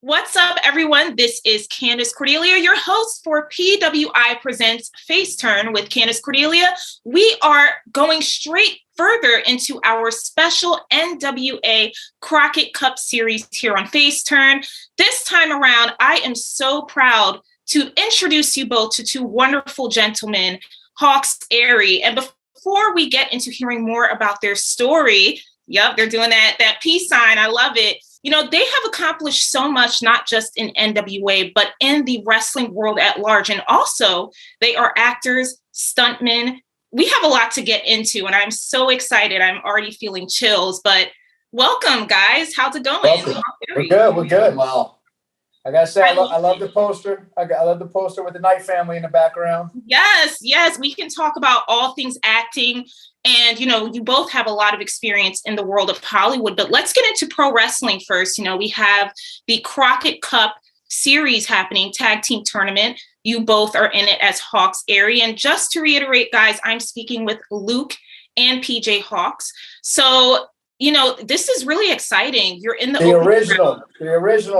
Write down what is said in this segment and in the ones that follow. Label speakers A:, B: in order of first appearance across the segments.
A: What's up, everyone? This is Candace Cordelia, your host for PWI Presents FaceTurn with Candace Cordelia. We are going straight further into our special NWA Crockett Cup series here on FaceTurn. This time around, I am so proud to introduce you both to two wonderful gentlemen, Hawx Aerie. And before we get into hearing more about their story, yep, they're doing that peace sign. I love it. You know, they have accomplished so much, not just in NWA, but in the wrestling world at large. And also, they are actors, stuntmen. We have a lot to get into, and I'm so excited. I'm already feeling chills, but welcome, guys. How's it going?
B: Welcome. We're good. Wow. I gotta say, I love the poster. I love the poster with the Knight family in the background.
A: Yes. We can talk about all things acting. And, you know, you both have a lot of experience in the world of Hollywood, but let's get into pro wrestling first. You know, we have the Crockett Cup series happening, tag team tournament. You both are in it as Hawx Aerie. And just to reiterate, guys, I'm speaking with Luke and PJ Hawx. So, you know, this is really exciting. You're in the
B: original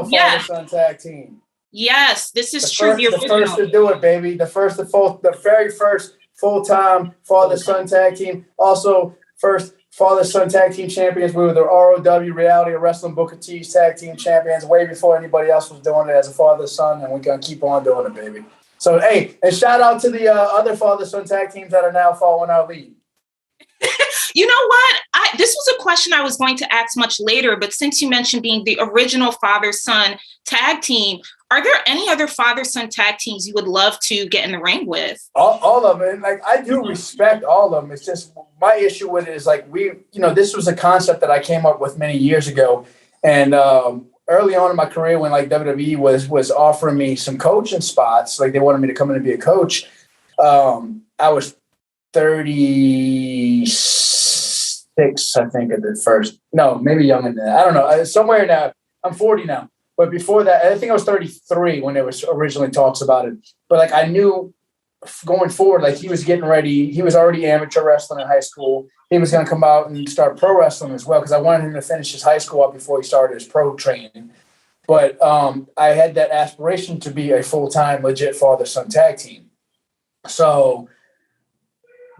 B: father-son tag team.
A: Yes, this is true.
B: The first to do it, baby. The very first full-time father-son tag team. Also, first father-son tag team champions. We were the ROW Reality of Wrestling Booker T's tag team champions way before anybody else was doing it as a father-son, and we're going to keep on doing it, baby. So, hey, and shout out to the other father-son tag teams that are now following our lead.
A: You know what? This was a question I was going to ask much later, but since you mentioned being the original father-son tag team, are there any other father-son tag teams you would love to get in the ring with?
B: All of them. Like, I do respect all of them. It's just my issue with it is like this was a concept that I came up with many years ago. And early on in my career when like WWE was offering me some coaching spots, like they wanted me to come in and be a coach. I was 36, I think, at the first. No, maybe younger than that. I don't know. Somewhere now. I'm 40 now. But before that, I think I was 33 when there was originally talks about it. But like I knew going forward, like he was getting ready. He was already amateur wrestling in high school. He was going to come out and start pro wrestling as well because I wanted him to finish his high school up before he started his pro training. But I had that aspiration to be a full-time, legit father-son tag team. So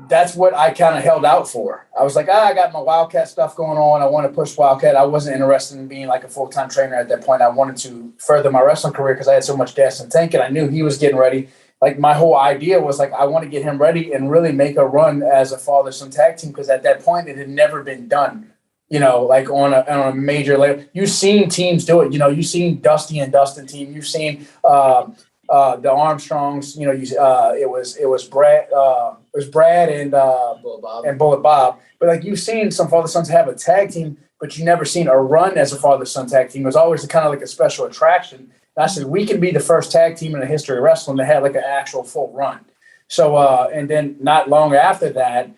B: that's what I kind of held out for. I was like, I got my Wildcat stuff going on. I want to push Wildcat. I wasn't interested in being like a full-time trainer at that point. I wanted to further my wrestling career because I had so much gas in the tank, and I knew he was getting ready. Like my whole idea was like, I want to get him ready and really make a run as a father-son tag team because at that point it had never been done, you know, like on a major level. You've seen teams do it. You know, you've seen Dusty and Dustin team. You've seen the Armstrongs. You know, it was Brad and Bullet Bob. But like you've seen some father sons have a tag team, but you never seen a run as a father son tag team. It was always kind of like a special attraction. And I said we can be the first tag team in the history of wrestling to have like an actual full run. So and then not long after that,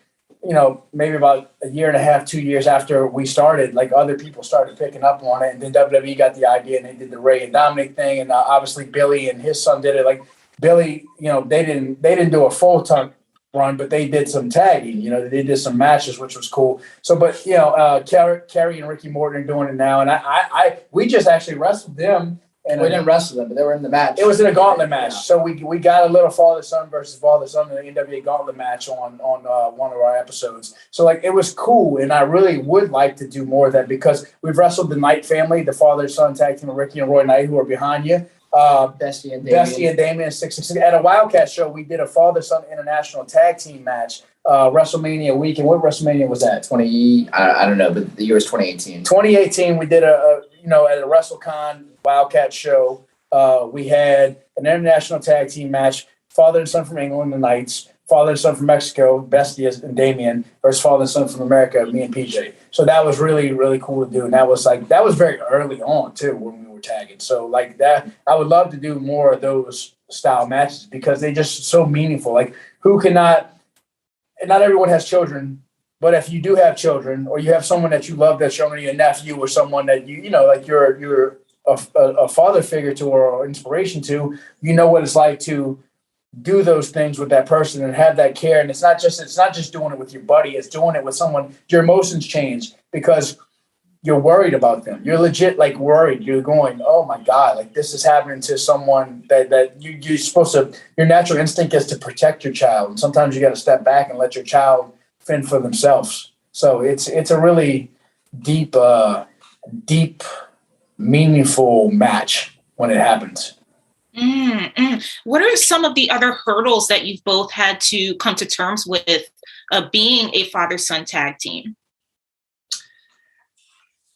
B: you know, maybe about a year and a half, 2 years after we started, like other people started picking up on it, and then WWE got the idea and they did the Ray and Dominic thing, and obviously Billy and his son did it. Like Billy, you know, they didn't do a full time run, but they did some tagging. You know, they did some matches, which was cool. So, but you know, Kerry and Ricky Morton are doing it now, and we just actually wrestled them. And
C: we didn't wrestle them, but they were in the match.
B: It was in a gauntlet match. Yeah. So we got a little father-son versus father-son in the NWA gauntlet match on one of our episodes. So, like, it was cool, and I really would like to do more of that because we've wrestled the Knight family, the father-son tag team of Ricky and Roy Knight, who are behind you.
C: Bestie and
B: Damien 666. At a Wildcat show, we did a father-son international tag team match, WrestleMania weekend. What WrestleMania was that?
C: I don't know, but the year was 2018.
B: 2018, we did at a WrestleCon Wildcat show. We had an international tag team match, father and son from England, the Knights, father and son from Mexico, Bestie and Damien, versus father and son from America, me and PJ. So that was really, really cool to do. And that was very early on too when we were tagging. So like that, I would love to do more of those style matches because they just so meaningful. Like not everyone has children, but if you do have children or you have someone that you love that's younger than your nephew or someone that you know, like you're a father figure to or inspiration to, you know what it's like to do those things with that person and have that care. And it's not just doing it with your buddy, it's doing it with someone. Your emotions change because you're worried about them. You're legit like worried. You're going, oh my God, like this is happening to someone that you're supposed to, your natural instinct is to protect your child. And sometimes you got to step back and let your child fend for themselves. So it's a really deep, meaningful match when it happens.
A: What are some of the other hurdles that you've both had to come to terms with being a father-son tag team?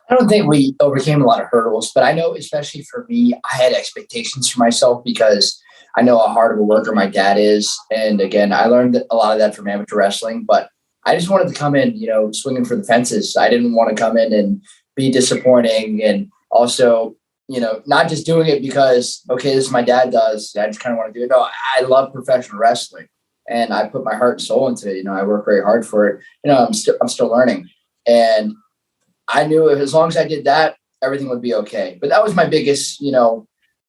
C: I don't think we overcame a lot of hurdles, but I know, especially for me, I had expectations for myself because I know how hard of a worker my dad is. And again, I learned a lot of that from amateur wrestling, but I just wanted to come in, swinging for the fences. I didn't want to come in and be disappointing. And also, not just doing it because, okay, this is my dad does. I just kind of want to do it. No, I love professional wrestling and I put my heart and soul into it. I work very hard for it. I'm still learning. And I knew as long as I did that, everything would be okay. But that was my biggest,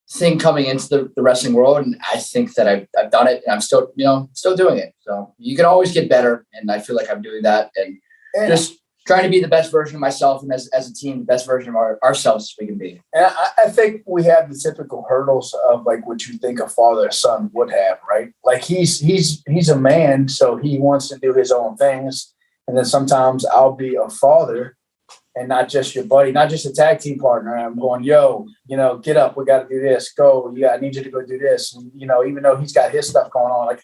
C: thing coming into the wrestling world. And I think that I've done it and I'm still, still doing it. So you can always get better. And I feel like I'm doing that and just trying to be the best version of myself and as a team, the best version of ourselves as we can be.
B: And I think we have the typical hurdles of like what you think a father or son would have, right? Like he's a man, so he wants to do his own things. And then sometimes I'll be a father and not just your buddy, not just a tag team partner. I'm going, yo, get up. We got to do this. Go. Yeah, I need you to go do this. And, even though he's got his stuff going on, like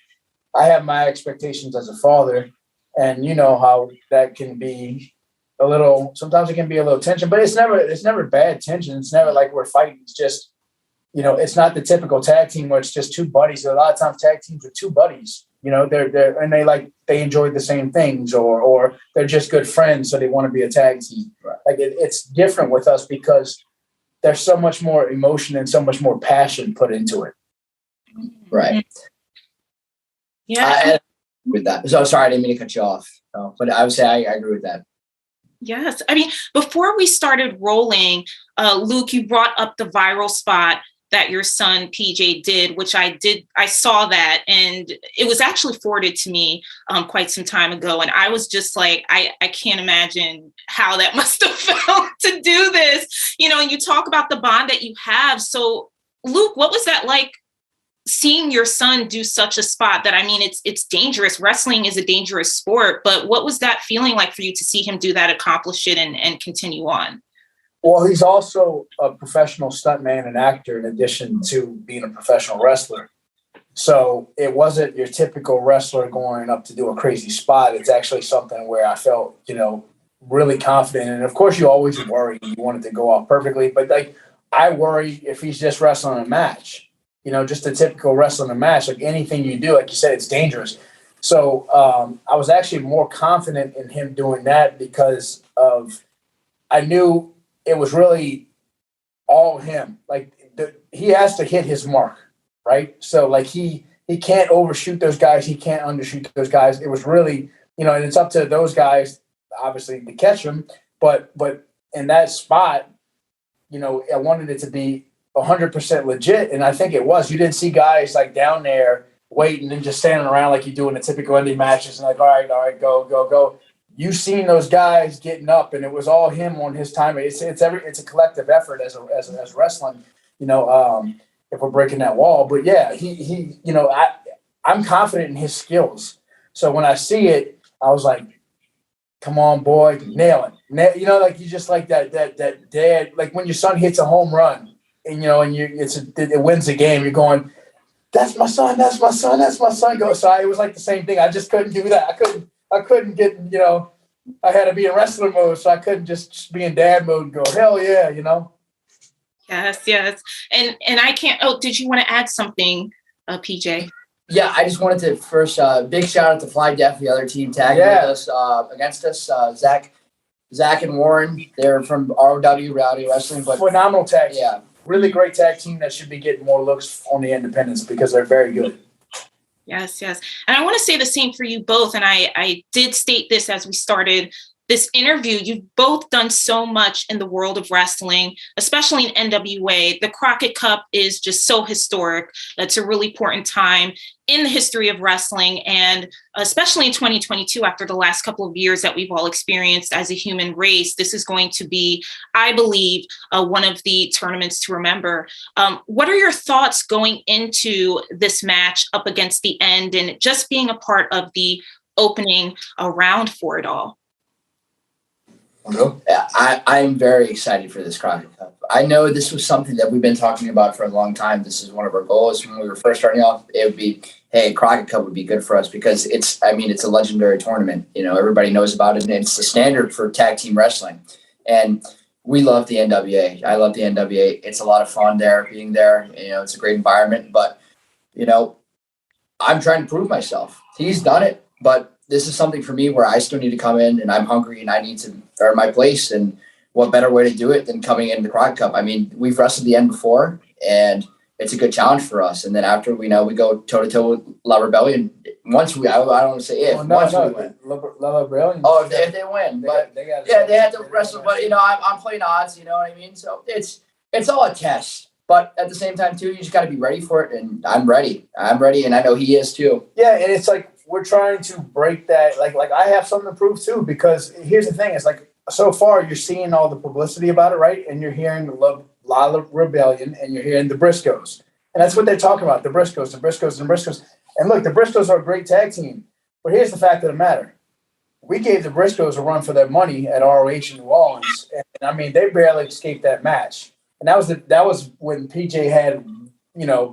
B: I have my expectations as a father, and you know how that can be sometimes it can be a little tension, but it's never bad tension. It's never like we're fighting. It's just, it's not the typical tag team where it's just two buddies. A lot of times tag teams are two buddies. They enjoy the same things, or they're just good friends, so they want to be a tag team.
C: Right.
B: Like it's different with us because there's so much more emotion and so much more passion put into it.
C: Right.
A: Yeah.
C: With that, so sorry, I didn't mean to cut you off. But I would say I agree with that.
A: Yes. I mean, before we started rolling, Luke, you brought up the viral spot that your son PJ did, which I saw that, and it was actually forwarded to me quite some time ago. And I was just like, I can't imagine how that must have felt to do this, and you talk about the bond that you have. So Luke, what was that like seeing your son do such a spot that, I mean, it's dangerous. Wrestling is a dangerous sport, but what was that feeling like for you to see him do that, accomplish it and continue on?
B: Well, he's also a professional stuntman and actor in addition to being a professional wrestler. So it wasn't your typical wrestler going up to do a crazy spot. It's actually something where I felt, really confident. And of course you always worry. You want it to go off perfectly, but like I worry if he's just wrestling a match, just a typical wrestling a match, like anything you do, like you said, it's dangerous. So I was actually more confident in him doing that because I knew it was really all him. Like he has to hit his mark, right? So like he can't overshoot those guys. He can't undershoot those guys. It was really, and it's up to those guys, obviously, to catch him. But in that spot, I wanted it to be 100% legit. And I think it was. You didn't see guys like down there waiting and just standing around like you do in the typical indie matches and like, all right, go. You've seen those guys getting up, and it was all him on his time. It's a collective effort as wrestling, if we're breaking that wall. But yeah, he I'm confident in his skills. So when I see it, I was like, come on, boy, nail it. Like you just like that dad, like when your son hits a home run and it wins the game, you're going, that's my son. Go. So it was like the same thing. I just couldn't do that. I couldn't get, I had to be in wrestler mode, so I couldn't just be in dad mode and go, hell yeah,
A: Yes. And I can't, did you want to add something, PJ?
C: Yeah, I just wanted to first, big shout out to Fly Deaf, the other team tagging with us, against us, Zach and Warren. They're from ROW, Reality Wrestling. But
B: phenomenal tag team.
C: Yeah.
B: Really great tag team that should be getting more looks on the independents because they're very good.
A: Yes. And I want to say the same for you both. And I did state this as we started this interview. You've both done so much in the world of wrestling, especially in NWA. The Crockett Cup is just so historic. It's a really important time in the history of wrestling, and especially in 2022, after the last couple of years that we've all experienced as a human race, this is going to be, I believe, one of the tournaments to remember. What are your thoughts going into this match up against the end and just being a part of the opening round for it all?
C: Yeah, I'm very excited for this Crockett Cup. I know this was something that we've been talking about for a long time. This is one of our goals. When we were first starting off, it would be, hey, Crockett Cup would be good for us because it's a legendary tournament. You know, everybody knows about it, and it's the standard for tag team wrestling. And we love the NWA. I love the NWA. It's a lot of fun there, being there. You know, it's a great environment. But, you know, I'm trying to prove myself. He's done it, but this is something for me where I still need to come in, and I'm hungry and I need to earn my place. And what better way to do it than coming into the Crockett Cup? I mean, we've wrestled the end before, and it's a good challenge for us. And then after we go toe to toe with La Rebellion. Once we, I don't want to say if, once we win.
B: La Rebellion.
C: Oh, if they win, but they had to wrestle. But I'm playing odds. You know what I mean? So it's all a test. But at the same time, too, you just got to be ready for it. And I'm ready, and I know he is too.
B: Yeah, and it's like we're trying to break that. Like I have something to prove too, because here's the thing: it's like so far you're seeing all the publicity about it, right? And you're hearing the La Rebellion, and you're hearing the Briscoes, and that's what they're talking about: the Briscoes. And look, the Briscoes are a great tag team, but here's the fact of the matter: we gave the Briscoes a run for their money at ROH in New Orleans, and I mean they barely escaped that match. And that was when PJ had,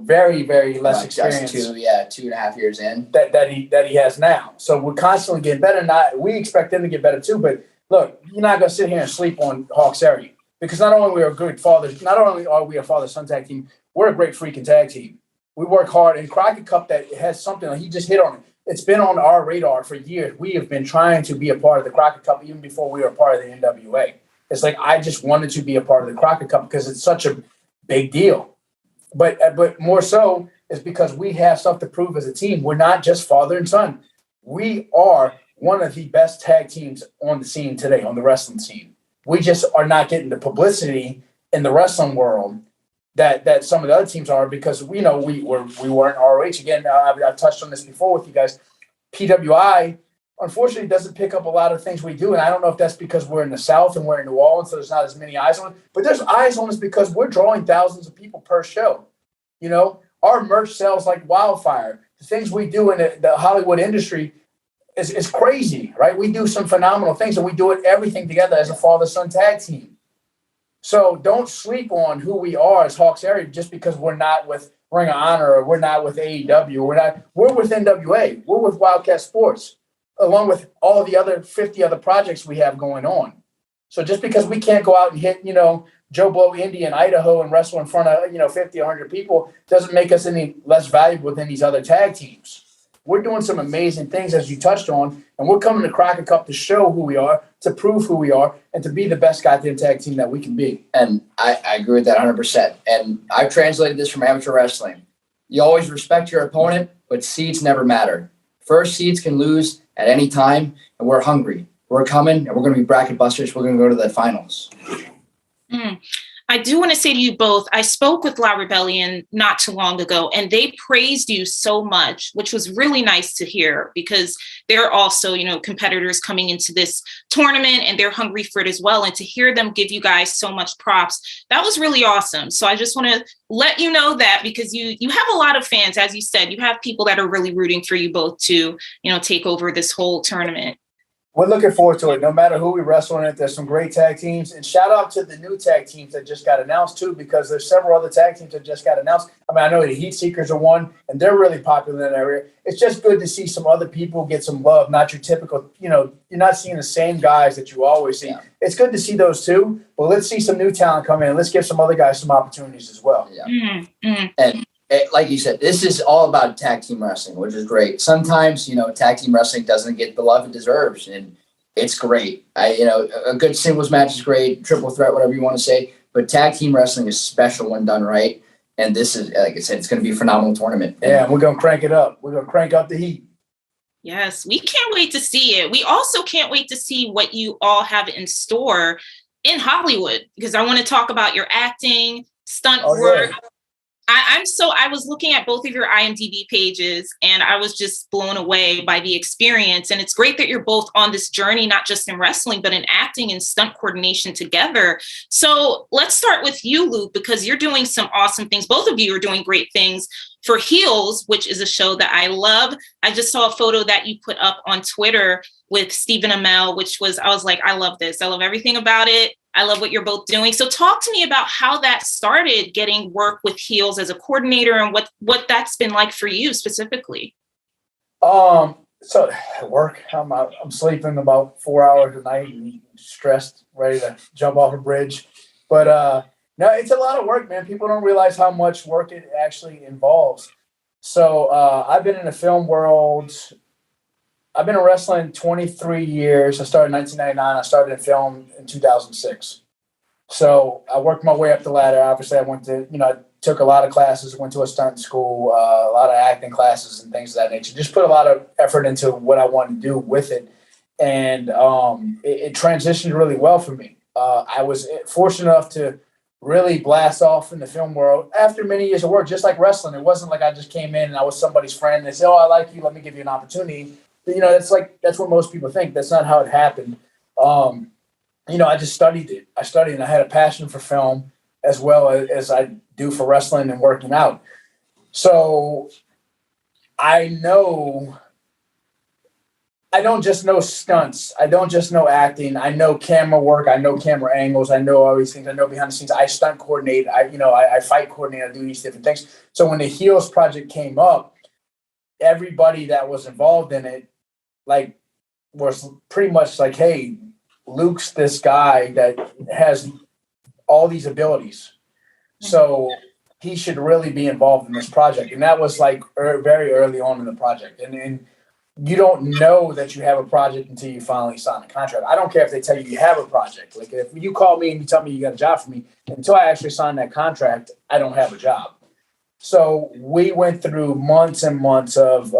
B: very, very less experience.
C: 2.5 years in.
B: That he has now. So we're constantly getting better. We expect them to get better too. But look, you're not going to sit here and sleep on Hawx Aerie, because not only are we a father-son tag team, we're a great freaking tag team. We work hard. And Crockett Cup, that has something, he just hit on it. It's been on our radar for years. We have been trying to be a part of the Crockett Cup even before we were a part of the NWA. It's like I just wanted to be a part of the Crockett Cup because it's such a big deal. But more so is because we have stuff to prove as a team. We're not just father and son. We are one of the best tag teams on the scene today, on the wrestling scene. We just are not getting the publicity in the wrestling world that some of the other teams are, because we weren't ROH. Again, I've touched on this before with you guys. PWI, unfortunately, doesn't pick up a lot of things we do. And I don't know if that's because we're in the South and we're in New Orleans, so there's not as many eyes on it. But there's eyes on us because we're drawing thousands of people per show. Our merch sells like wildfire. The things we do in the Hollywood industry is crazy, right? We do some phenomenal things, and we do everything together as a father-son tag team. So don't sleep on who we are as Hawx Aerie just because we're not with Ring of Honor or we're not with AEW. We're with NWA. We're with Wildcat Sports, along with all the other 50 other projects we have going on. So just because we can't go out and hit, Joe Blow Indy in Idaho and wrestle in front of, 50, 100 people doesn't make us any less valuable than these other tag teams. We're doing some amazing things, as you touched on, and we're coming to Crockett Cup to show who we are, to prove who we are, and to be the best goddamn tag team that we can be.
C: And I agree with that 100%. And I've translated this from amateur wrestling. You always respect your opponent, but seeds never matter. First seeds can lose at any time, and we're hungry. We're coming, and we're going to be bracket busters. We're going to go to the finals.
A: I do want to say to you both, I spoke with La Rebellion not too long ago, and they praised you so much, which was really nice to hear, because they're also, competitors coming into this tournament, and they're hungry for it as well. And to hear them give you guys so much props, that was really awesome. So I just want to let you know that, because you have a lot of fans, as you said, you have people that are really rooting for you both to, take over this whole tournament.
B: We're looking forward to it. No matter who we wrestle in it, there's some great tag teams. And shout out to the new tag teams that just got announced, too, because there's several other tag teams that just got announced. I know the Heat Seekers are one, and they're really popular in that area. It's just good to see some other people get some love, not your typical, you're not seeing the same guys that you always see. Yeah. It's good to see those, too. But let's see some new talent come in. Let's give some other guys some opportunities as well.
C: Yeah. Mm-hmm. And like you said, this is all about tag team wrestling, which is great. Sometimes, tag team wrestling doesn't get the love it deserves, and it's great. A good singles match is great, triple threat, whatever you want to say, but tag team wrestling is special when done right. And this is, like I said, it's going to be a phenomenal tournament.
B: Yeah, we're going to crank it up. We're going to crank up the heat.
A: Yes, we can't wait to see it. We also can't wait to see what you all have in store in Hollywood, because I want to talk about your acting, stunt work.
B: Yeah.
A: I was looking at both of your IMDb pages and I was just blown away by the experience. And it's great that you're both on this journey, not just in wrestling, but in acting and stunt coordination together. So let's start with you, Luke, because you're doing some awesome things. Both of you are doing great things for Heels, which is a show that I love. I just saw a photo that you put up on Twitter with Stephen Amell, I was like, I love this. I love everything about it. I love what you're both doing. So talk to me about how that started, getting work with Heels as a coordinator, and what that's been like for you specifically.
B: So at work, I'm sleeping about 4 hours a night and stressed, ready to jump off a bridge. But no, it's a lot of work, man. People don't realize how much work it actually involves. So I've been in the film world. I've been in wrestling 23 years. I started in 1999. I started in film in 2006. So I worked my way up the ladder. Obviously, I took a lot of classes, went to a stunt school, a lot of acting classes and things of that nature. Just put a lot of effort into what I wanted to do with it. And it transitioned really well for me. I was fortunate enough to really blast off in the film world after many years of work, just like wrestling. It wasn't like I just came in and I was somebody's friend and they said, "Oh, I like you. Let me give you an opportunity." That's what most people think. That's not how it happened. I just studied it. I studied and I had a passion for film as well as I do for wrestling and working out. So I don't just know stunts. I don't just know acting. I know camera work. I know camera angles. I know all these things. I know behind the scenes. I stunt coordinate. I fight coordinate. I do these different things. So when the Heels project came up, everybody that was involved in it, was pretty much like, hey, Luke's this guy that has all these abilities. So he should really be involved in this project. And that was very early on in the project. And you don't know that you have a project until you finally sign a contract. I don't care if they tell you have a project. Like if you call me and you tell me you got a job for me, until I actually sign that contract, I don't have a job. So we went through months and months of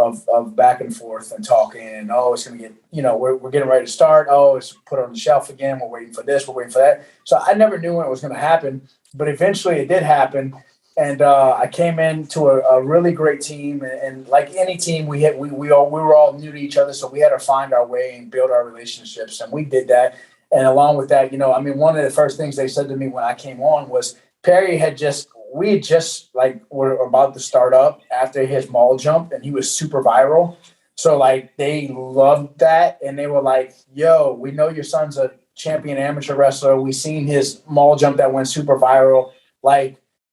B: back and forth and talking, and it's going to get, we're getting ready to start. Oh, it's put on the shelf again. We're waiting for this. We're waiting for that. So I never knew when it was going to happen, but eventually it did happen. And I came into a really great team, and like any team, we were all new to each other, so we had to find our way and build our relationships, and we did that. And along with that, one of the first things they said to me when I came on was Perry were about to start up after his mall jump, and he was super viral. So they loved that, and they were like, "Yo, we know your son's a champion amateur wrestler. We seen his mall jump that went super viral.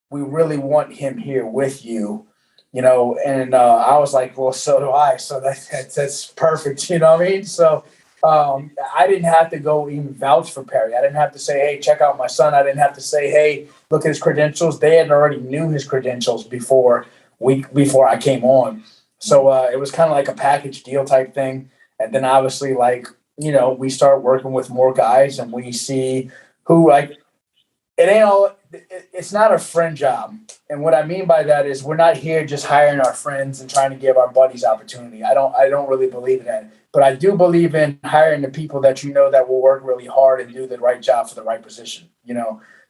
B: We really want him here with you." And I was like, "Well, so do I." So that's perfect. You know what I mean? So I didn't have to go even vouch for Perry. I didn't have to say, "Hey, check out my son." I didn't have to say, "Hey, look at his credentials." They had already knew his credentials before I came on. So it was kind of like a package deal type thing. And then obviously, we start working with more guys, and we see who it's not a friend job. And what I mean by that is we're not here just hiring our friends and trying to give our buddies opportunity. I don't really believe in that. But I do believe in hiring the people that that will work really hard and do the right job for the right position,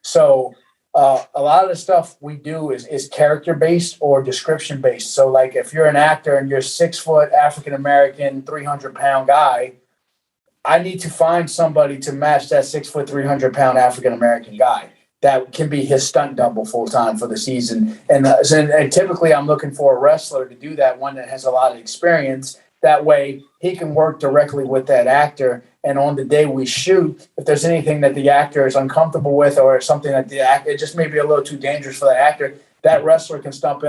B: So a lot of the stuff we do is character-based or description-based. So if you're an actor and you're 6 foot African-American, 300-pound guy, I need to find somebody to match that 6 foot, 300-pound African-American guy that can be his stunt double full time for the season. And typically I'm looking for a wrestler to do that, one that has a lot of experience. That way he can work directly with that actor. And on the day we shoot, if there's anything that the actor is uncomfortable with, or something that the actor, it just may be a little too dangerous for that actor, that wrestler can step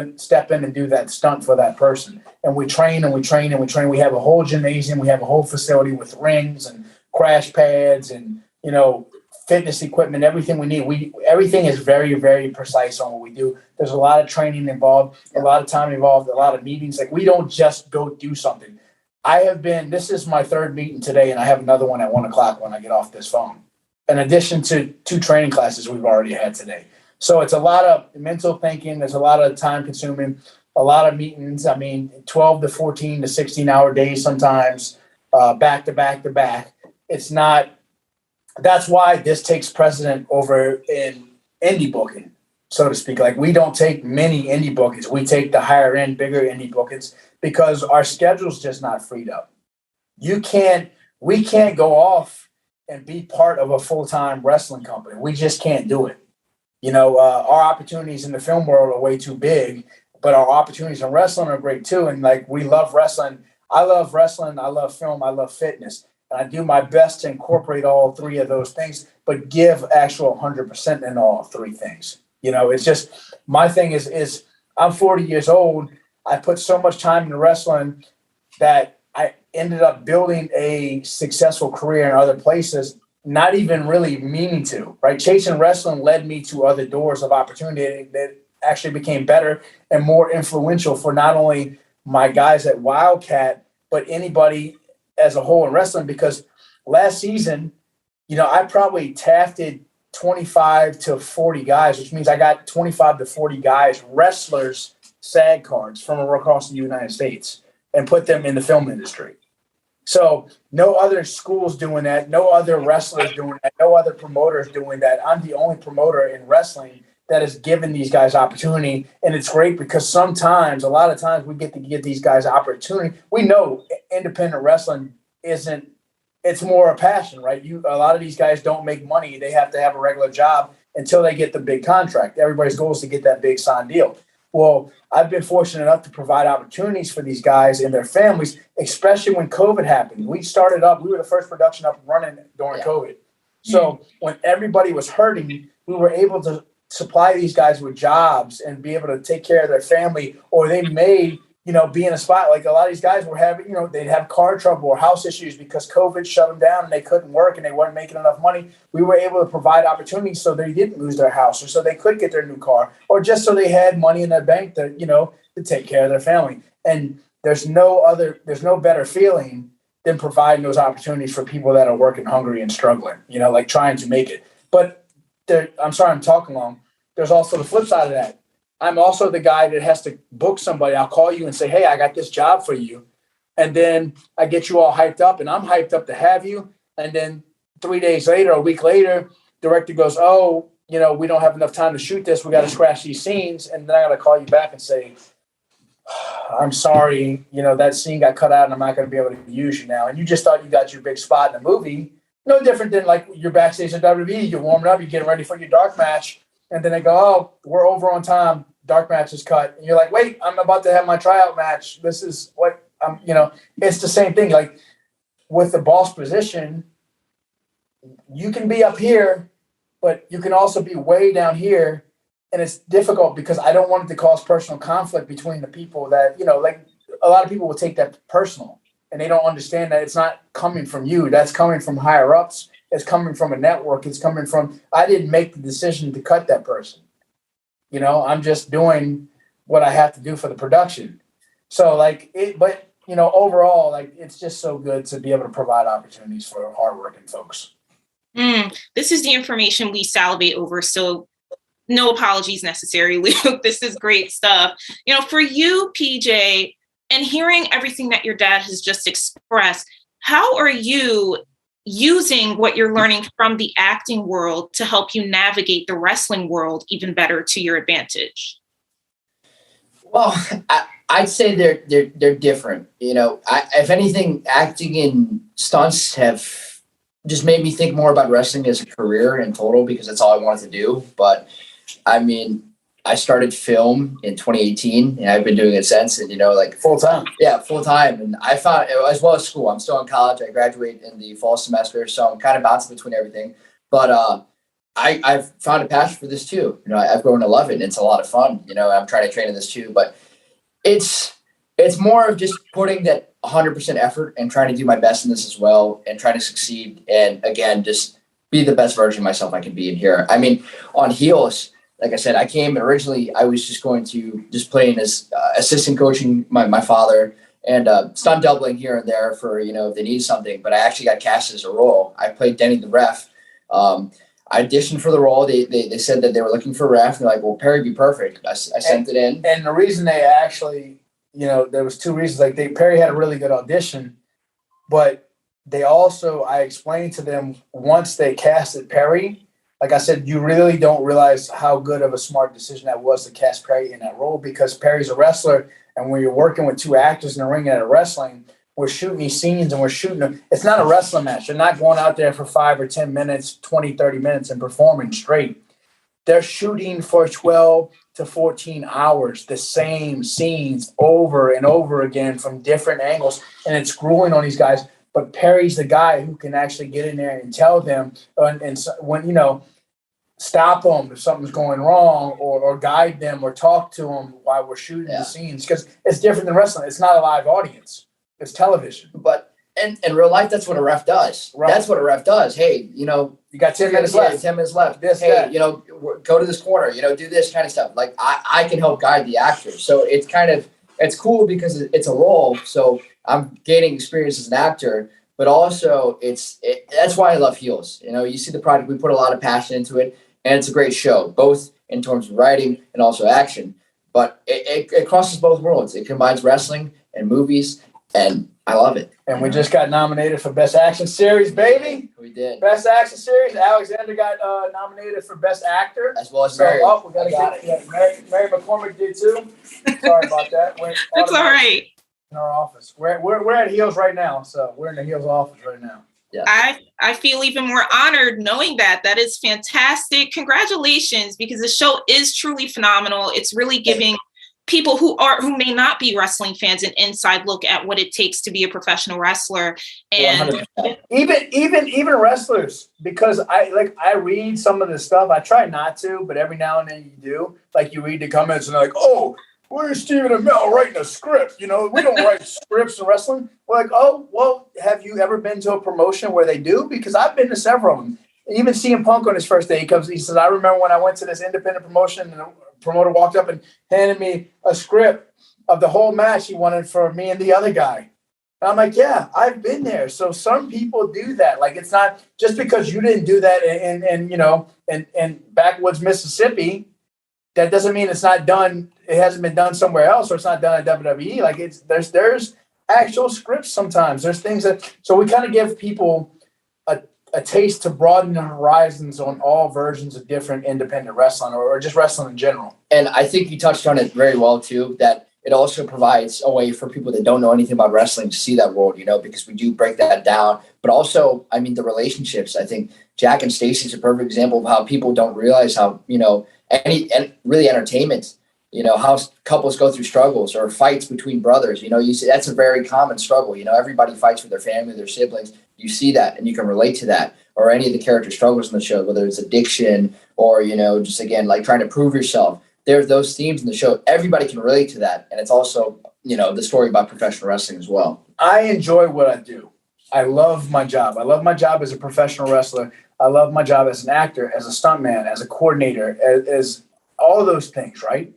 B: in and do that stunt for that person. And we train and we train and we train. We have a whole gymnasium. We have a whole facility with rings and crash pads and, fitness equipment, everything we need. Everything is very, very precise on what we do. There's a lot of training involved, a lot of time involved, a lot of meetings. We don't just go do something. This is my third meeting today, and I have another one at 1:00 when I get off this phone, in addition to 2 training classes we've already had today. So it's a lot of mental thinking. There's a lot of time consuming. a lot of meetings. I mean, 12 to 14 to 16-hour days sometimes, back to back to back. It's not. That's why this takes precedent over in indie booking, so to speak. Like, we don't take many indie bookings. We take the higher end, bigger indie bookings because our schedule's just not freed up. We can't go off and be part of a full-time wrestling company. We just can't do it. Our opportunities in the film world are way too big, but our opportunities in wrestling are great too. And like, we love wrestling. I love wrestling. I love film. I love fitness. And I do my best to incorporate all three of those things, but give actual 100% in all three things. It's just, my thing is I'm 40 years old. I put so much time into wrestling that I ended up building a successful career in other places, not even really meaning to, right? Chasing wrestling led me to other doors of opportunity that actually became better and more influential for not only my guys at Wildcat, but anybody as a whole in wrestling. Because last season, I probably tafted 25 to 40 guys, which means I got 25 to 40 guys, wrestlers, SAG cards from across the United States, and put them in the film industry. So no other schools doing that, no other wrestlers doing that, no other promoters doing that. I'm the only promoter in wrestling that has given these guys opportunity. And it's great because a lot of times we get to give these guys opportunity. We know independent wrestling it's more a passion, right? A lot of these guys don't make money. They have to have a regular job until they get the big contract. Everybody's goal is to get that big signed deal. Well, I've been fortunate enough to provide opportunities for these guys and their families, especially when COVID happened. We were the first production up and running during COVID. So when everybody was hurting, we were able to supply these guys with jobs and be able to take care of their family, or they may, be in a spot. Like, a lot of these guys were having, they'd have car trouble or house issues because COVID shut them down and they couldn't work and they weren't making enough money. We were able to provide opportunities so they didn't lose their house, or so they could get their new car, or just so they had money in their bank to take care of their family. And there's no better feeling than providing those opportunities for people that are working hungry and struggling, like trying to make it. But I'm sorry I'm talking long. There's also the flip side of that. I'm also the guy that has to book somebody. I'll call you and say, hey, I got this job for you. And then I get you all hyped up, and I'm hyped up to have you. And then 3 days later, a week later, director goes, oh, we don't have enough time to shoot this. We got to scratch these scenes. And then I got to call you back and say, I'm sorry, that scene got cut out and I'm not going to be able to use you now. And you just thought you got your big spot in the movie. No different than like you're backstage at WWE. You're warming up, you're getting ready for your dark match. And then they go, oh, we're over on time. Dark match is cut. And you're like, wait, I'm about to have my tryout match. This is what it's the same thing. Like, with the boss position, you can be up here, but you can also be way down here. And it's difficult because I don't want it to cause personal conflict between the people that, like, a lot of people will take that personal, and they don't understand that it's not coming from you. That's coming from higher ups. It's coming from a network. It's coming from, I didn't make the decision to cut that person. I'm just doing what I have to do for the production. So overall, like, it's just so good to be able to provide opportunities for hardworking folks.
A: This is the information we salivate over. So no apologies necessary, Luke. This is great stuff. For you, PJ, and hearing everything that your dad has just expressed, how are you using what you're learning from the acting world to help you navigate the wrestling world even better to your advantage?
C: Well, I'd say they're different. If anything, acting and stunts have just made me think more about wrestling as a career in total, because that's all I wanted to do. But I mean, I started film in 2018 and I've been doing it since, and
B: Full time.
C: Yeah, full time. And I found, as well as school, I'm still in college. I graduate in the fall semester, so I'm kind of bouncing between everything. But I've found a passion for this too. I've grown to love it, and it's a lot of fun. I'm trying to train in this too, but it's more of just putting that 100% effort and trying to do my best in this as well, and trying to succeed. And again, just be the best version of myself I can be in here. I mean, on heels, like I said, I came originally, I was just going to playing as assistant coaching my father, and stunt doubling here and there for, if they need something. But I actually got cast as a role. I played Denny the ref. I auditioned for the role. They said that they were looking for a ref. And they're like, well, Perry would be perfect. I sent it in.
B: And the reason they actually, there was two reasons. Like Perry had a really good audition, but they also, I explained to them once they casted Perry, like I said, you really don't realize how good of a smart decision that was to cast Perry in that role, because Perry's a wrestler. And when you're working with two actors in the ring at a wrestling, we're shooting these scenes and we're shooting them. It's not a wrestling match. You're not going out there for 5 or 10 minutes, 20, 30 minutes and performing straight. They're shooting for 12 to 14 hours, the same scenes over and over again from different angles. And it's grueling on these guys. But Perry's the guy who can actually get in there and tell them and when, stop them if something's going wrong, or guide them or talk to them while we're shooting the scenes. Because it's different than wrestling. It's not a live audience. It's television.
C: But in real life, that's what a ref does. Right. That's what a ref does. Hey, you
B: got 10 minutes left.
C: 10 minutes left.
B: Hey,
C: go to this corner, do this kind of stuff. Like I can help guide the actors. So it's cool because it's a role. So I'm gaining experience as an actor, but also that's why I love Heels. You see the project, we put a lot of passion into it, and it's a great show, both in terms of writing and also action. But it crosses both worlds. It combines wrestling and movies, and I love it.
B: And we just got nominated for Best Action Series, baby.
C: We did.
B: Best Action Series. Alexander got nominated for Best Actor.
C: As well as Mary.
B: We got to get it. Mary McCormick did too. Sorry about that.
A: That's all right.
B: In our office. We're at Heels right now, so we're in the Heels office right now.
A: Yeah. I feel even more honored knowing that. That is fantastic. Congratulations, because the show is truly phenomenal. It's really giving people who may not be wrestling fans an inside look at what it takes to be a professional wrestler. And
C: 100%.
B: even wrestlers, because I read some of the stuff. I try not to, but every now and then you do. Like you read the comments and they're like, oh, where's Stephen and Mel writing a script? We don't write scripts in wrestling. We're like, oh, well, have you ever been to a promotion where they do? Because I've been to several of them. Even CM Punk on his first day, he says, I remember when I went to this independent promotion and the promoter walked up and handed me a script of the whole match he wanted for me and the other guy. And I'm like, yeah, I've been there. So some people do that. Like, it's not just because you didn't do that in backwoods Mississippi, that doesn't mean it's not done. It hasn't been done somewhere else, or it's not done at WWE. Like there's actual scripts sometimes. There's things so we kind of give people a taste to broaden their horizons on all versions of different independent wrestling or just wrestling in general.
C: And I think you touched on it very well too, that it also provides a way for people that don't know anything about wrestling to see that world, because we do break that down. But also, the relationships. I think Jack and Stacey is a perfect example of how people don't realize how, and really entertainment, how couples go through struggles or fights between brothers. You see that's a very common struggle. Everybody fights with their family, their siblings. You see that and you can relate to that, or any of the character struggles in the show, whether it's addiction or, just again, like trying to prove yourself. There's those themes in the show. Everybody can relate to that. And it's also, the story about professional wrestling as well.
B: I enjoy what I do. I love my job. I love my job as a professional wrestler. I love my job as an actor, as a stuntman, as a coordinator, as all those things, right?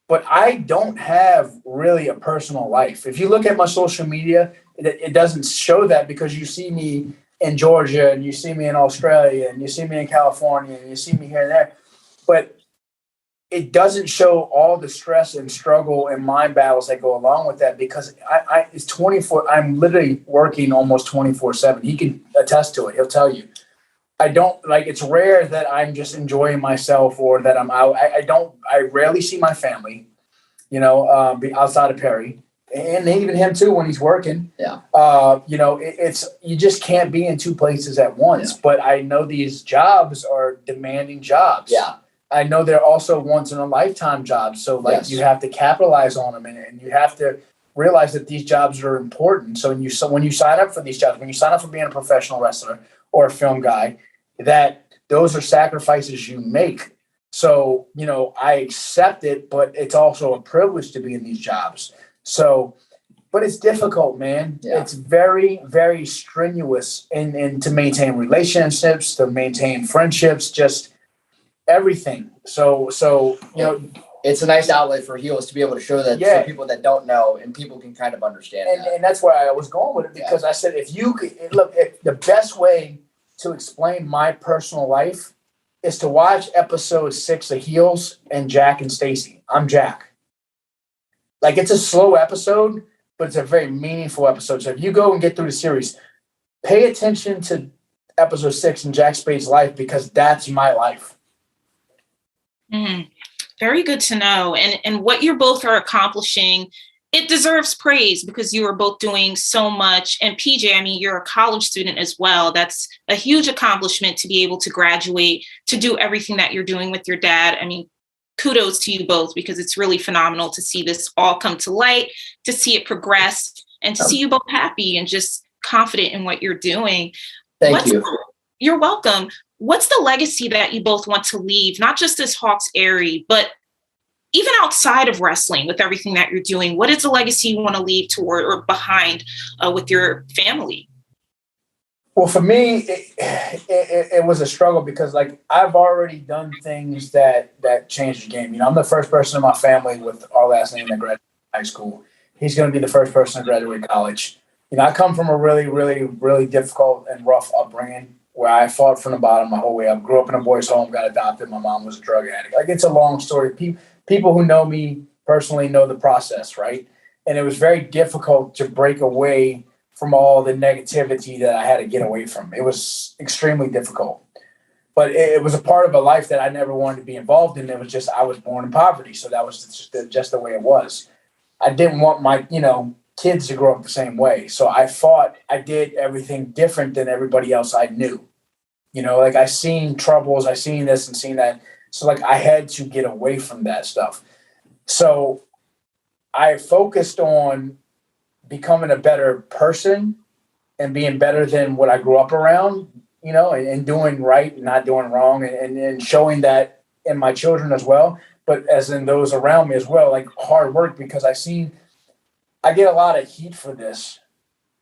B: But I don't have really a personal life. If you look at my social media, it doesn't show that, because you see me in Georgia and you see me in Australia and you see me in California and you see me here and there. But it doesn't show all the stress and struggle and mind battles that go along with that, because it's 24. I'm literally working almost 24/7. He can attest to it. He'll tell you. It's rare that I'm just enjoying myself or that I'm out. I rarely see my family, outside of Perry, and even him too when he's working.
C: Yeah.
B: You just can't be in two places at once. Yeah. But I know these jobs are demanding jobs.
C: Yeah.
B: I know they're also once in a lifetime jobs. So You have to capitalize on them, and you have to realize that these jobs are important. So when you sign up for these jobs, when you sign up for being a professional wrestler or a film guy, that those are sacrifices you make. So, I accept it, but it's also a privilege to be in these jobs. So, but it's difficult, man. Yeah. It's very, very strenuous and to maintain relationships, to maintain friendships, just everything. So,
C: it's a nice outlet for Heels to be able to show that for people that don't know, and people can kind of understand that.
B: And that's where I was going with it, because I said, if you could look at the best way to explain my personal life is to watch episode 6 of Heels and Jack and Stacy. I'm Jack. Like, it's a slow episode, but it's a very meaningful episode. So if you go and get through the series, pay attention to episode 6 in Jack Spade's life, because that's my life.
A: Very good to know. And what you both are accomplishing, it deserves praise, because you are both doing so much. And PJ, I mean, you're a college student as well. That's a huge accomplishment to be able to graduate, to do everything that you're doing with your dad. I mean, kudos to you both, because it's really phenomenal to see this all come to light, to see it progress, and to see you both happy and just confident in what you're doing.
C: Thank you.
A: You're welcome. What's the legacy that you both want to leave, not just as Hawx Aerie, but even outside of wrestling, with everything that you're doing? What is the legacy you want to leave toward or behind with your family?
B: Well, for me, it was a struggle, because like, I've already done things that changed the game. You know, I'm the first person in my family with our last name that graduated high school. He's going to be the first person to graduate college. You know, I come from a really, really, really difficult and rough upbringing, where I fought from the bottom my whole way up. Grew up in a boys' home, got adopted. My mom was a drug addict. Like, it's a long story. People who know me personally know the process, right? And it was very difficult to break away from all the negativity that I had to get away from. It was extremely difficult. But it was a part of a life that I never wanted to be involved in. It was just, I was born in poverty, so that was just the way it was. I didn't want my, kids to grow up the same way. So I did everything different than everybody else I knew. Like, I seen troubles, I seen this and seen that. So like, I had to get away from that stuff. So I focused on becoming a better person and being better than what I grew up around, and doing right and not doing wrong, and showing that in my children as well, but as in those around me as well, like hard work, because I get a lot of heat for this,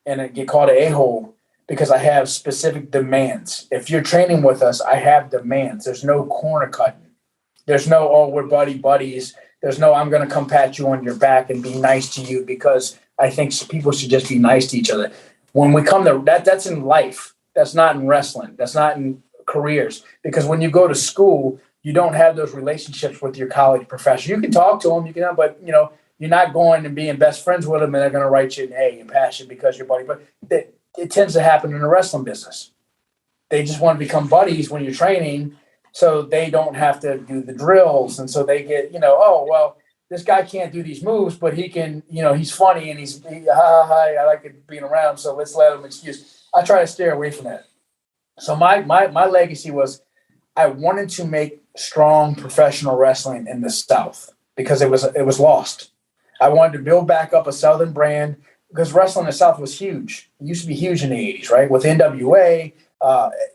B: and I get called an a-hole because I have specific demands. If you're training with us, I have demands. There's no corner cutting. There's no, oh, we're buddies. There's no, I'm going to come pat you on your back and be nice to you, because I think people should just be nice to each other. When we come to that's in life. That's not in wrestling. That's not in careers. Because when you go to school, you don't have those relationships with your college professor. You can talk to them, but you're not going and being best friends with them, and they're going to write you an A and pass you because you're buddy. But it tends to happen in the wrestling business. They just want to become buddies when you're training, so they don't have to do the drills. And so they get, oh, well, this guy can't do these moves, but he can, he's funny and I like it being around, so let's let him excuse. I try to steer away from that. So my legacy was, I wanted to make strong professional wrestling in the South, because it was lost. I wanted to build back up a Southern brand, because wrestling in the South was huge. It used to be huge in the 80s, right? With NWA,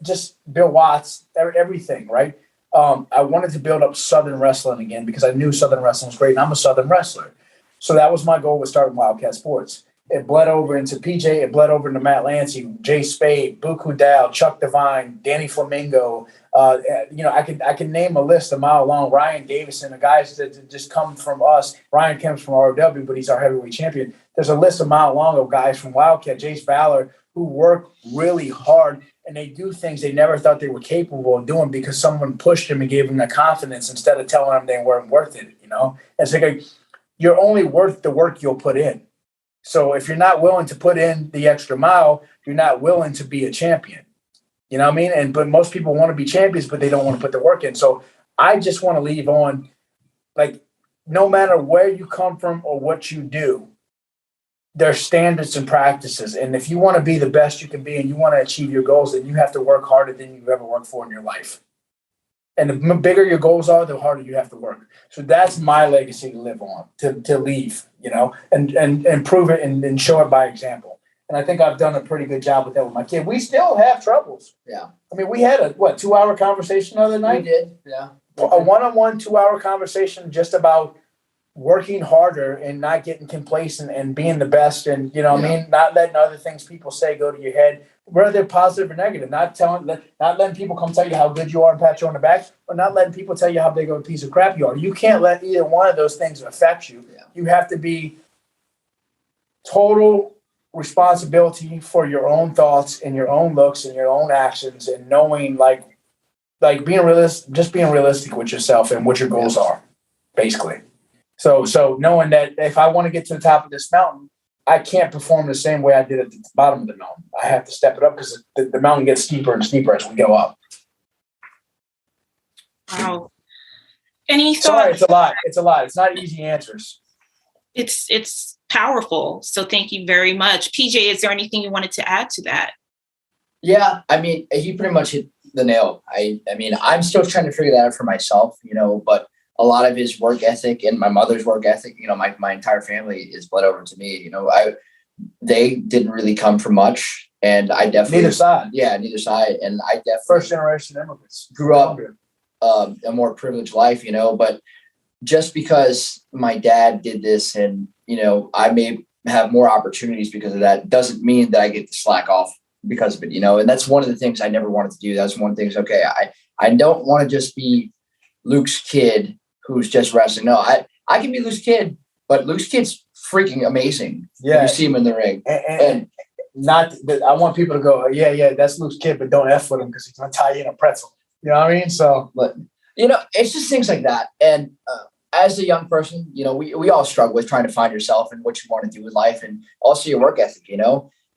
B: just Bill Watts, everything, right? I wanted to build up Southern wrestling again, because I knew Southern wrestling was great, and I'm a Southern wrestler. So that was my goal with starting Wildcat Sports. It bled over into PJ. It bled over into Matt Lansing, Jay Spade, Buku Dow, Chuck Devine, Danny Flamingo. I can name a list a mile long. Ryan Davison, the guys that just come from us. Ryan comes from ROW, but he's our heavyweight champion. There's a list a mile long of guys from Wildcat, Jace Valor, who work really hard, and they do things they never thought they were capable of doing, because someone pushed them and gave them the confidence instead of telling them they weren't worth it. It's like, you're only worth the work you'll put in. So if you're not willing to put in the extra mile, you're not willing to be a champion. You know what I mean? But most people want to be champions, but they don't want to put the work in. So I just want to leave on, like, no matter where you come from or what you do, there's standards and practices. And if you want to be the best you can be and you want to achieve your goals, then you have to work harder than you've ever worked for in your life. And the bigger your goals are, the harder you have to work. So that's my legacy to live on, to leave, and prove it and show it by example. And I think I've done a pretty good job with that with my kid. We still have troubles. Yeah. I mean, we had a 2-hour conversation the other night?
C: We did, yeah.
B: A one-on-one 2-hour conversation just about working harder and not getting complacent and being the best, and not letting other things people say go to your head, whether they're positive or negative. Not letting people come tell you how good you are and pat you on the back, or not letting people tell you how big of a piece of crap you are. You can't let either one of those things affect you. Yeah. You have to be total responsibility for your own thoughts and your own looks and your own actions, and knowing like being realistic, just being realistic with yourself and what your goals are, basically. So knowing that if I want to get to the top of this mountain, I can't perform the same way I did at the bottom of the mountain. I have to step it up because the mountain gets steeper and steeper as we go up.
A: Wow. Any thoughts?
B: Sorry, it's a lot. It's a lot. It's not easy answers.
A: It's powerful. So thank you very much. PJ, is there anything you wanted to add to that?
C: Yeah, I mean, he pretty much hit the nail. I mean, I'm still trying to figure that out for myself, but a lot of his work ethic and my mother's work ethic, my entire family is bled over to me. They didn't really come from much, and I definitely
B: neither side.
C: Yeah, neither side, and I definitely
B: first generation immigrants
C: grew up a more privileged life, but just because my dad did this, and I may have more opportunities because of that, doesn't mean that I get to slack off because of it, and that's one of the things I never wanted to do. That's one of the things. Okay, I don't want to just be Luke's kid who's just wrestling. No, I can be Luke's kid, but Luke's kid's freaking amazing.
B: Yeah,
C: you see him in the ring,
B: and not that I want people to go, yeah, that's Luke's kid, but don't F with him because he's gonna tie you in a pretzel. You know what I mean? So,
C: but it's just things like that. And as a young person, we all struggle with trying to find yourself and what you want to do with life, and also your work ethic.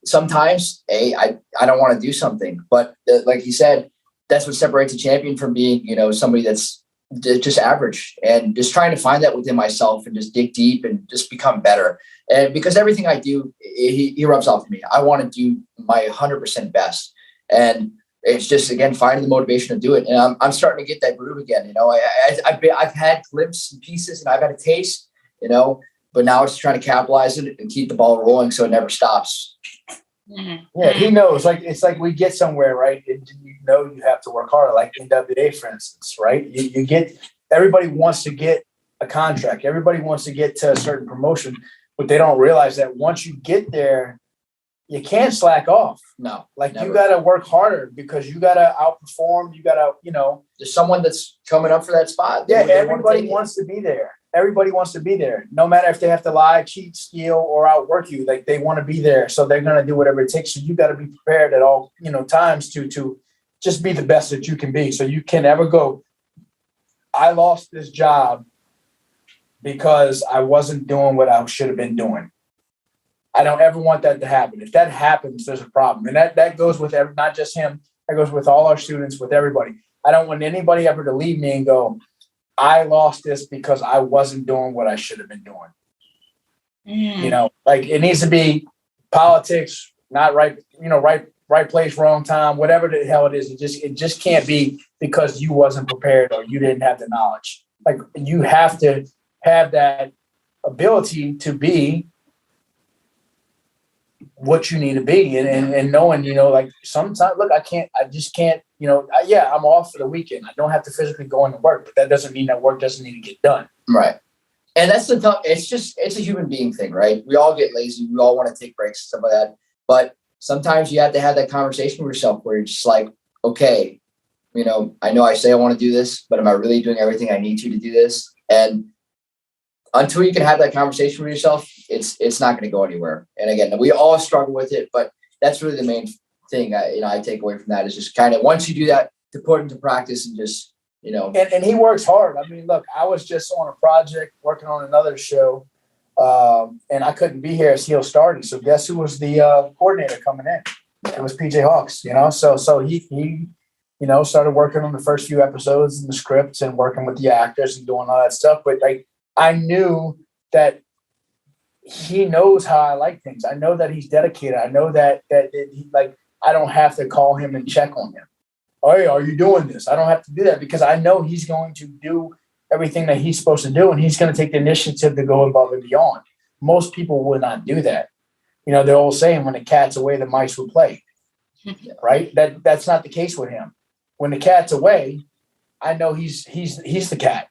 C: Sometimes, I don't want to do something, but like you said, that's what separates a champion from being, somebody that's just average, and just trying to find that within myself and just dig deep and just become better. And because everything I do, he rubs off of me. I want to do my 100% best. And it's just, again, finding the motivation to do it. And I'm starting to get that groove again. I've had glimpses and pieces, and I've had a taste, but now it's trying to capitalize it and keep the ball rolling so it never stops.
A: Mm-hmm.
B: Yeah, he knows. It's like we get somewhere, right? And you have to work harder. Like in WA, for instance, right? You get, everybody wants to get a contract. Everybody wants to get to a certain promotion, but they don't realize that once you get there, you can't slack off.
C: No,
B: never. You got to work harder because you got to outperform. You got to,
C: there's someone that's coming up for that spot.
B: Yeah, everybody wants to be there. Everybody wants to be there. No matter if they have to lie, cheat, steal, or outwork you, like they want to be there. So they're going to do whatever it takes. So you got to be prepared at all, times to just be the best that you can be. So you can never go, I lost this job because I wasn't doing what I should have been doing. I don't ever want that to happen. If that happens, there's a problem. And that goes with not just him. That goes with all our students, with everybody. I don't want anybody ever to leave me and go, I lost this because I wasn't doing what I should have been doing. It needs to be politics, not right, right place, wrong time, whatever the hell it is. It just can't be because you wasn't prepared or you didn't have the knowledge. Like you have to have that ability to be what you need to be, and knowing, sometimes, look, I just can't, I'm off for the weekend. I don't have to physically go into work, but that doesn't mean that work doesn't need to get done.
C: Right. And that's it's a human being thing, right? We all get lazy. We all want to take breaks and stuff like that. But sometimes you have to have that conversation with yourself where you're just like, okay, I know I say I want to do this, but am I really doing everything I need to do this? And until you can have that conversation with yourself, it's not going to go anywhere. And again, we all struggle with it, but that's really the main thing I take away from that is just kind of once you do that, to put into practice and just,
B: And he works hard. I mean, look, I was just on a project working on another show, and I couldn't be here as Heel started. So guess who was the coordinator coming in? It was PJ Hawx. So he started working on the first few episodes and the scripts and working with the actors and doing all that stuff. But I knew that he knows how I like things. I know that he's dedicated. I know that he, I don't have to call him and check on him. Hey, are you doing this? I don't have to do that because I know he's going to do everything that he's supposed to do, and he's going to take the initiative to go above and beyond. Most people would not do that. The old saying, when the cat's away, the mice will play. Right? That's not the case with him. When the cat's away, I know he's the cat.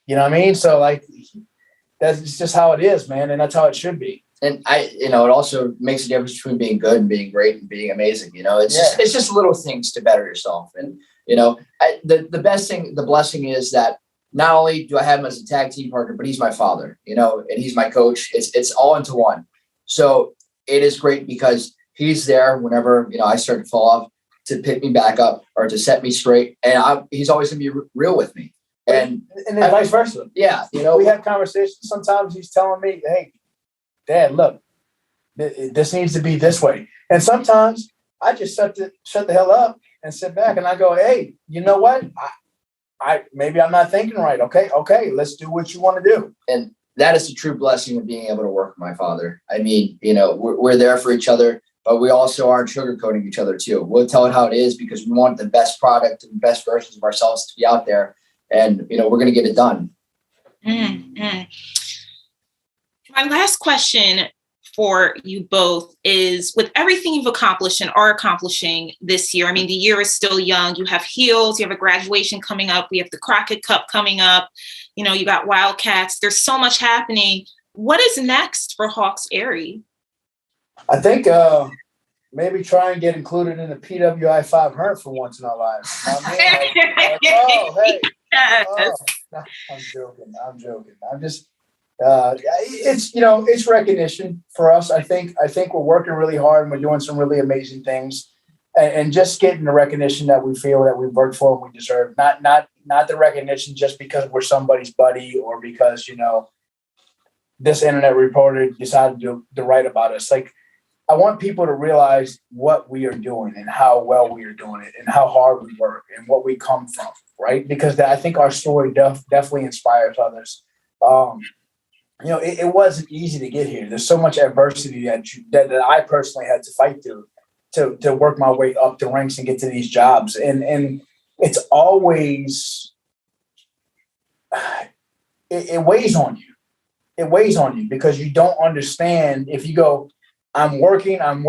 B: You know what I mean? So that's just how it is, man. And that's how it should be.
C: And it also makes a difference between being good and being great and being amazing. It's just little things to better yourself. And, the best thing, the blessing is that not only do I have him as a tag team partner, but he's my father, and he's my coach. It's all into one. So it is great because he's there whenever, I start to fall off to pick me back up or to set me straight. And he's always going to be real with me. And
B: then vice versa.
C: Yeah.
B: We have conversations. Sometimes he's telling me, hey, Dad, look, this needs to be this way. And sometimes I just shut the hell up and sit back and I go, hey, you know what? I maybe I'm not thinking right. Okay, let's do what you want to do.
C: And that is the true blessing of being able to work with my father. I mean, we're there for each other, but we also aren't sugarcoating each other too. We'll tell it how it is because we want the best product and the best versions of ourselves to be out there. And, we're going to get it done.
A: Mm-hmm. My last question for you both is, with everything you've accomplished and are accomplishing this year, I mean, the year is still young. You have Heels, you have a graduation coming up. We have the Crockett Cup coming up. You got Wildcats. There's so much happening. What is next for Hawx Aerie?
B: I think maybe try and get included in the PWI 500 for once in our lives. I'm joking. I'm just, it's recognition for us. I think we're working really hard and we're doing some really amazing things, and just getting the recognition that we feel that we've worked for and we deserve. Not the recognition just because we're somebody's buddy or because this internet reporter decided to write about us. Like, I want people to realize what we are doing and how well we are doing it and how hard we work and what we come from, right? Because I think our story definitely inspires others. It wasn't easy to get here. There's so much adversity that I personally had to fight through to work my way up the ranks and get to these jobs. And it's always, it weighs on you. It weighs on you because you don't understand. If you go, I'm working, I'm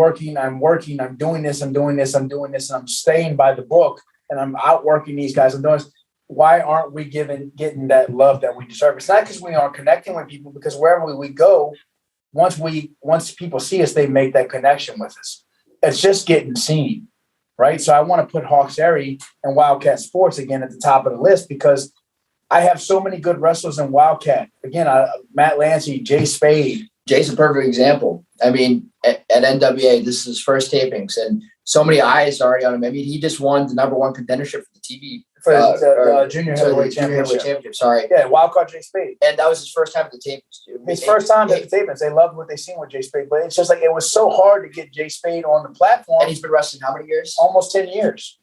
B: doing this, and I'm staying by the book and I'm outworking these guys. I'm doing this. Why aren't we getting that love that we deserve? It's not because we aren't connecting with people, because wherever we go, once people see us, they make that connection with us. It's just getting seen, right? So I want to put Hawx Aerie and Wildcat Sports again at the top of the list because I have so many good wrestlers in Wildcat. Again, Matt Lancey, Jay Spade.
C: Jay's a perfect example. I mean, at NWA, this is his first tapings, and so many eyes already on him. I mean, he just won the #1 contendership for the TV
B: for the junior heavyweight championship.
C: Sorry,
B: yeah, Wildcard Jay Spade,
C: and that was his first time at the tapings too.
B: His first time at the tapings. They loved what they seen with Jay Spade, but it's just like it was so hard to get Jay Spade on the platform.
C: And he's been wrestling how many years?
B: Almost 10 years,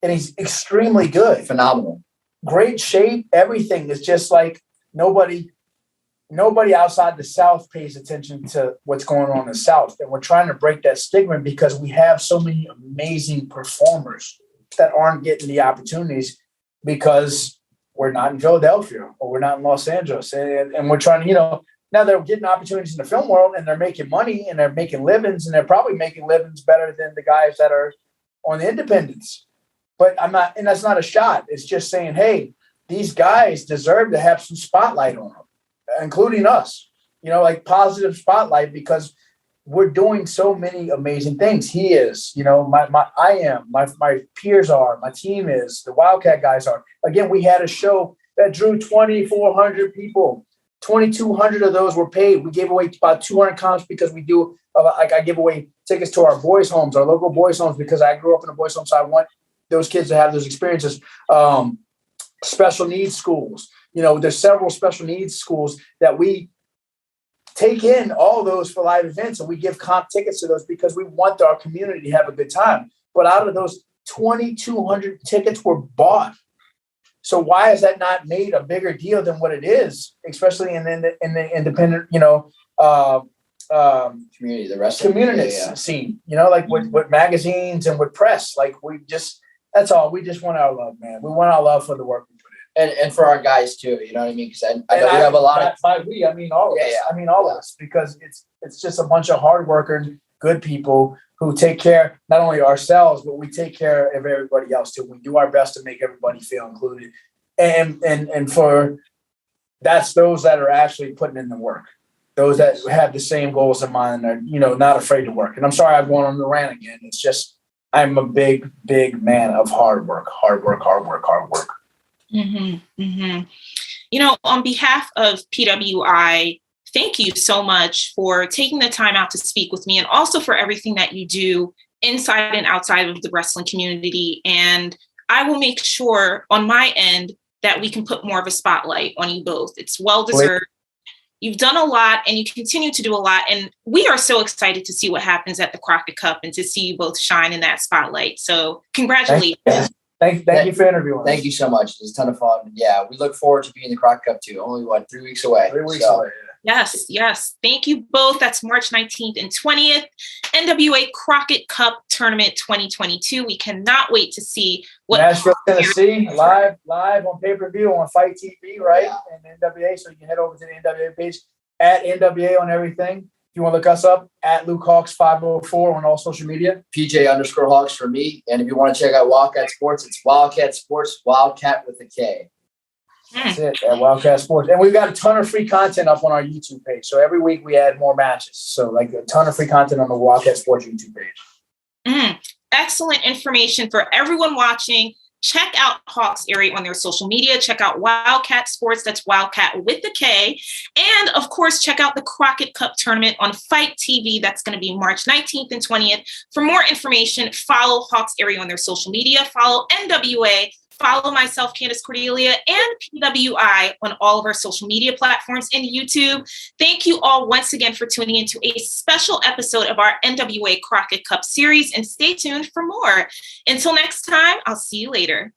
B: and he's extremely good,
C: phenomenal,
B: great shape. Everything is just like nobody outside the South pays attention to what's going on in the South. And we're trying to break that stigma because we have so many amazing performers that aren't getting the opportunities because we're not in Philadelphia or we're not in Los Angeles. And we're trying to, now they're getting opportunities in the film world and they're making money and they're making livings, and they're probably making livings better than the guys that are on the independents. But that's not a shot. It's just saying, hey, these guys deserve to have some spotlight on them, including us, like positive spotlight, because we're doing so many amazing things. He is, my peers are, my team is, the Wildcat guys are. Again, we had a show that drew 2,400 people. 2,200 of those were paid. We gave away about 200 comps because we do, I give away tickets to our boys' homes, our local boys' homes, because I grew up in a boys' home, so I want those kids to have those experiences. Special needs schools. There's several special needs schools that we take in all those for live events, and we give comp tickets to those because we want our community to have a good time. But out of those, 2,200 tickets were bought. So why is that not made a bigger deal than what it is, especially in the independent,
C: community, the rest
B: community scene, with magazines and with press. Like, that's all. We just want our love, man. We want our love for the work we put in.
C: And for our guys too, you know what I mean? Because I know we have a lot of.
B: By we, I mean all of us. Yeah. I mean all of us, because it's just a bunch of hard workers, good people who take care not only ourselves, but we take care of everybody else too. We do our best to make everybody feel included, and for that's those that are actually putting in the work, those that have the same goals in mind and are not afraid to work. And I'm sorry I'm going on the rant again. It's just I'm a big man of hard work.
A: Mm-hmm, mm-hmm. On behalf of PWI thank you so much for taking the time out to speak with me, and also for everything that you do inside and outside of the wrestling community. And I will make sure on my end that we can put more of a spotlight on you both. It's well-deserved. You've done a lot and you continue to do a lot. And we are so excited to see what happens at the Crockett Cup and to see you both shine in that spotlight. So congratulations.
B: Thank you for interviewing us.
C: Thank you so much. It was a ton of fun. Yeah, we look forward to being in the Crockett Cup too. Only 3 weeks away.
B: 3 weeks away.
A: Yes. Thank you both. That's March 19th and 20th, NWA Crockett Cup Tournament 2022. We cannot wait to see what
B: Nashville, Tennessee, live on pay-per-view on Fight TV, right? And NWA. So you can head over to the NWA page at NWA on everything. If you want to look us up, at Luke Hawx 504 on all social media.
C: PJ_Hawx for me. And if you want to check out Wildcat Sports, it's Wildcat Sports, Wildcat with a K.
B: That's it, at Wildcat Sports. And we've got a ton of free content up on our YouTube page. So every week we add more matches. So like a ton of free content on the Wildcat Sports YouTube page.
A: Excellent information for everyone watching. Check out Hawx Aerie on their social media. Check out Wildcat Sports. That's Wildcat with the K. And of course, check out the Crockett Cup tournament on Fight TV. That's going to be March 19th and 20th. For more information, follow Hawx Aerie on their social media. Follow NWA. Follow myself, Candace Cordelia, and PWI on all of our social media platforms and YouTube. Thank you all once again for tuning into a special episode of our NWA Crockett Cup series, and stay tuned for more. Until next time, I'll see you later.